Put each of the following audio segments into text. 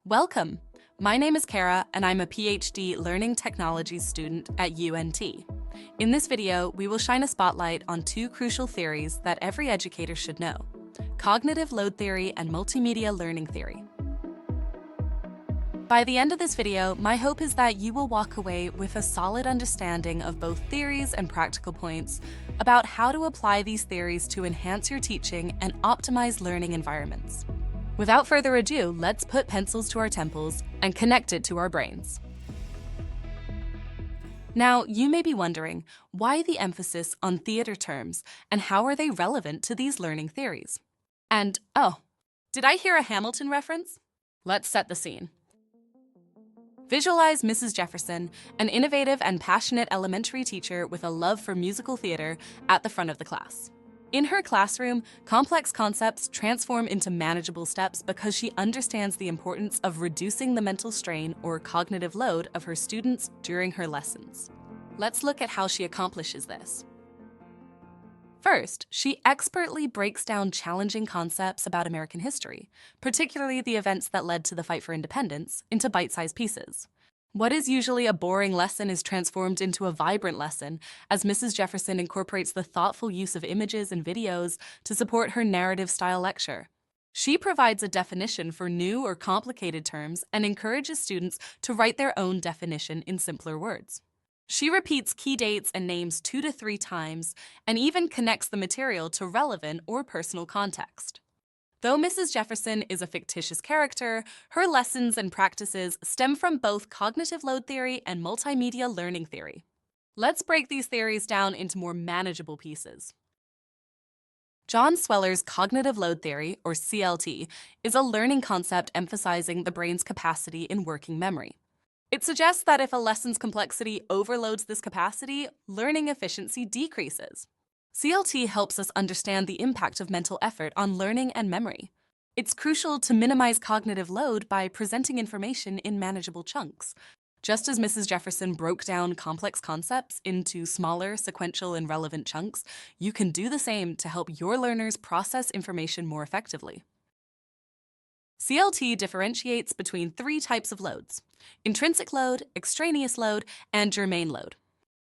Welcome! My name is Kara, and I'm a PhD Learning Technologies student at UNT. In this video, we will shine a spotlight on two crucial theories that every educator should know: cognitive load theory and multimedia learning theory. By the end of this video, my hope is that you will walk away with a solid understanding of both theories and practical points about how to apply these theories to enhance your teaching and optimize learning environments. Without further ado, let's put pencils to our temples and connect it to our brains. Now, you may be wondering, why the emphasis on theater terms and how are they relevant to these learning theories? And, oh, did I hear a Hamilton reference? Let's set the scene. Visualize Mrs. Jefferson, an innovative and passionate elementary teacher with a love for musical theater, at the front of the class. In her classroom, complex concepts transform into manageable steps because she understands the importance of reducing the mental strain or cognitive load of her students during her lessons. Let's look at how she accomplishes this. First, she expertly breaks down challenging concepts about American history, particularly the events that led to the fight for independence, into bite-sized pieces. What is usually a boring lesson is transformed into a vibrant lesson as Mrs. Jefferson incorporates the thoughtful use of images and videos to support her narrative-style lecture. She provides a definition for new or complicated terms and encourages students to write their own definition in simpler words. She repeats key dates and names 2 to 3 times and even connects the material to relevant or personal context. Though Mrs. Jefferson is a fictitious character, her lessons and practices stem from both cognitive load theory and multimedia learning theory. Let's break these theories down into more manageable pieces. John Sweller's cognitive load theory, or CLT, is a learning concept emphasizing the brain's capacity in working memory. It suggests that if a lesson's complexity overloads this capacity, learning efficiency decreases. CLT helps us understand the impact of mental effort on learning and memory. It's crucial to minimize cognitive load by presenting information in manageable chunks. Just as Mrs. Jefferson broke down complex concepts into smaller, sequential, and relevant chunks, you can do the same to help your learners process information more effectively. CLT differentiates between 3 types of loads: intrinsic load, extraneous load, and germane load.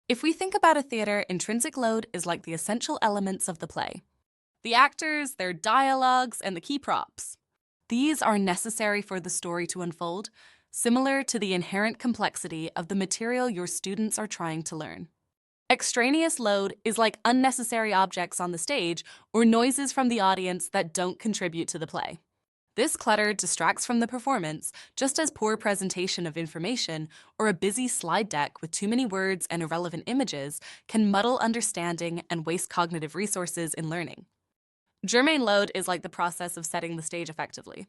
If we think about a theater, intrinsic load is like the essential elements of the play: the actors, their dialogues, and the key props. These are necessary for the story to unfold, similar to the inherent complexity of the material your students are trying to learn. Extraneous load is like unnecessary objects on the stage or noises from the audience that don't contribute to the play. This clutter distracts from the performance, just as poor presentation of information or a busy slide deck with too many words and irrelevant images can muddle understanding and waste cognitive resources in learning. Germane load is like the process of setting the stage effectively.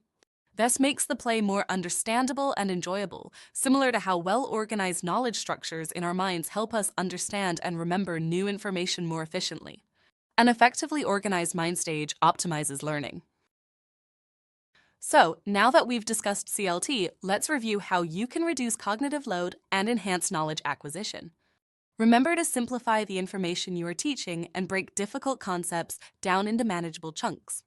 This makes the play more understandable and enjoyable, similar to how well-organized knowledge structures in our minds help us understand and remember new information more efficiently. An effectively organized mind stage optimizes learning. So, now that we've discussed CLT, let's review how you can reduce cognitive load and enhance knowledge acquisition. Remember to simplify the information you are teaching and break difficult concepts down into manageable chunks.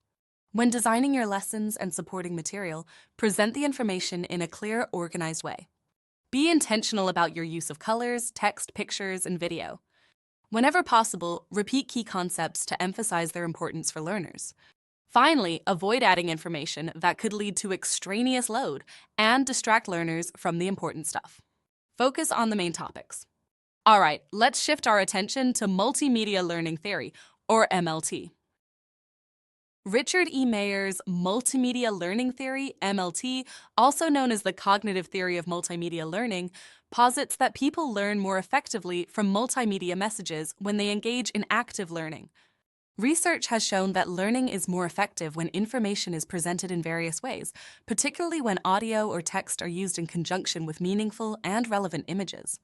When designing your lessons and supporting material, present the information in a clear, organized way. Be intentional about your use of colors, text, pictures, and video. Whenever possible, repeat key concepts to emphasize their importance for learners. Finally, avoid adding information that could lead to extraneous load and distract learners from the important stuff. Focus on the main topics. All right, let's shift our attention to multimedia learning theory, or MLT. Richard E. Mayer's multimedia learning theory, MLT, also known as the cognitive theory of multimedia learning, posits that people learn more effectively from multimedia messages when they engage in active learning. Research has shown that learning is more effective when information is presented in various ways, particularly when audio or text are used in conjunction with meaningful and relevant images.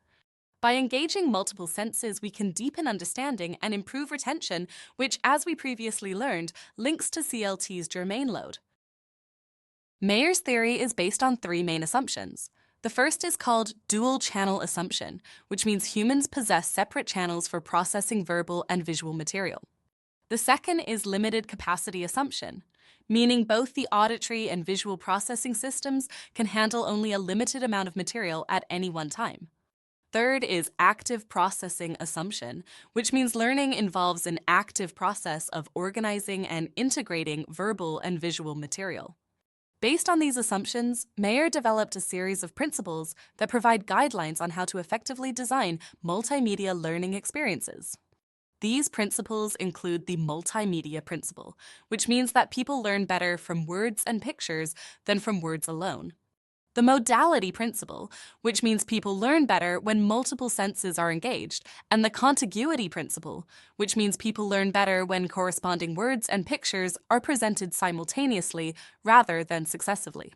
By engaging multiple senses, we can deepen understanding and improve retention, which, as we previously learned, links to CLT's germane load. Mayer's theory is based on 3 main assumptions. The first is called dual-channel assumption, which means humans possess separate channels for processing verbal and visual material. The second is limited capacity assumption, meaning both the auditory and visual processing systems can handle only a limited amount of material at any one time. Third is active processing assumption, which means learning involves an active process of organizing and integrating verbal and visual material. Based on these assumptions, Mayer developed a series of principles that provide guidelines on how to effectively design multimedia learning experiences. These principles include the multimedia principle, which means that people learn better from words and pictures than from words alone. The modality principle, which means people learn better when multiple senses are engaged, and the contiguity principle, which means people learn better when corresponding words and pictures are presented simultaneously rather than successively.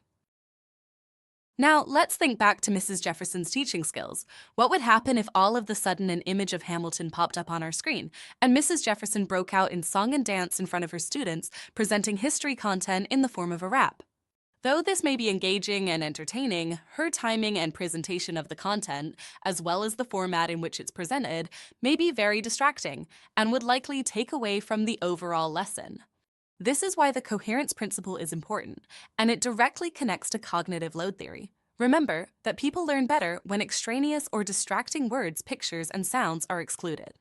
Now, let's think back to Mrs. Jefferson's teaching skills. What would happen if all of a sudden an image of Hamilton popped up on our screen, and Mrs. Jefferson broke out in song and dance in front of her students, presenting history content in the form of a rap? Though this may be engaging and entertaining, her timing and presentation of the content, as well as the format in which it's presented, may be very distracting and would likely take away from the overall lesson. This is why the coherence principle is important, and it directly connects to cognitive load theory. Remember that people learn better when extraneous or distracting words, pictures, and sounds are excluded.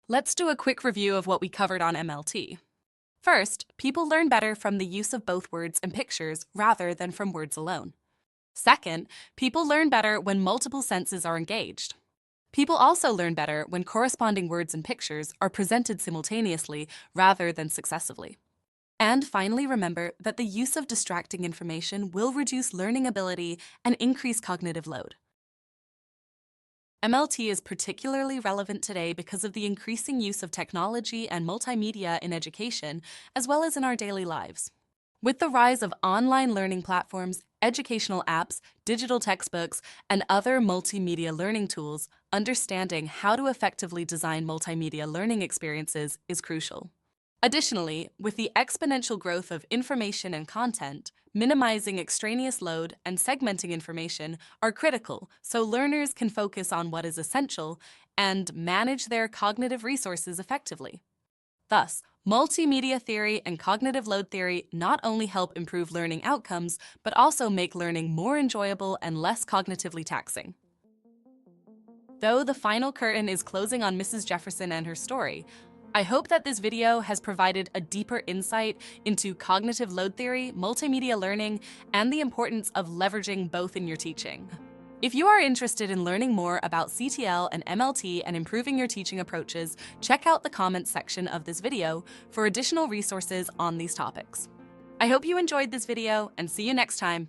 Let's do a quick review of what we covered on MLT. First, people learn better from the use of both words and pictures rather than from words alone. Second, people learn better when multiple senses are engaged. People also learn better when corresponding words and pictures are presented simultaneously rather than successively. And finally, remember that the use of distracting information will reduce learning ability and increase cognitive load. MLT is particularly relevant today because of the increasing use of technology and multimedia in education, as well as in our daily lives. With the rise of online learning platforms, educational apps, digital textbooks, and other multimedia learning tools, understanding how to effectively design multimedia learning experiences is crucial. Additionally, with the exponential growth of information and content, minimizing extraneous load and segmenting information are critical so learners can focus on what is essential and manage their cognitive resources effectively. Thus, multimedia theory and cognitive load theory not only help improve learning outcomes, but also make learning more enjoyable and less cognitively taxing. Though the final curtain is closing on Mrs. Jefferson and her story, I hope that this video has provided a deeper insight into cognitive load theory, multimedia learning, and the importance of leveraging both in your teaching. If you are interested in learning more about CTL and MLT and improving your teaching approaches, check out the comments section of this video for additional resources on these topics. I hope you enjoyed this video and see you next time.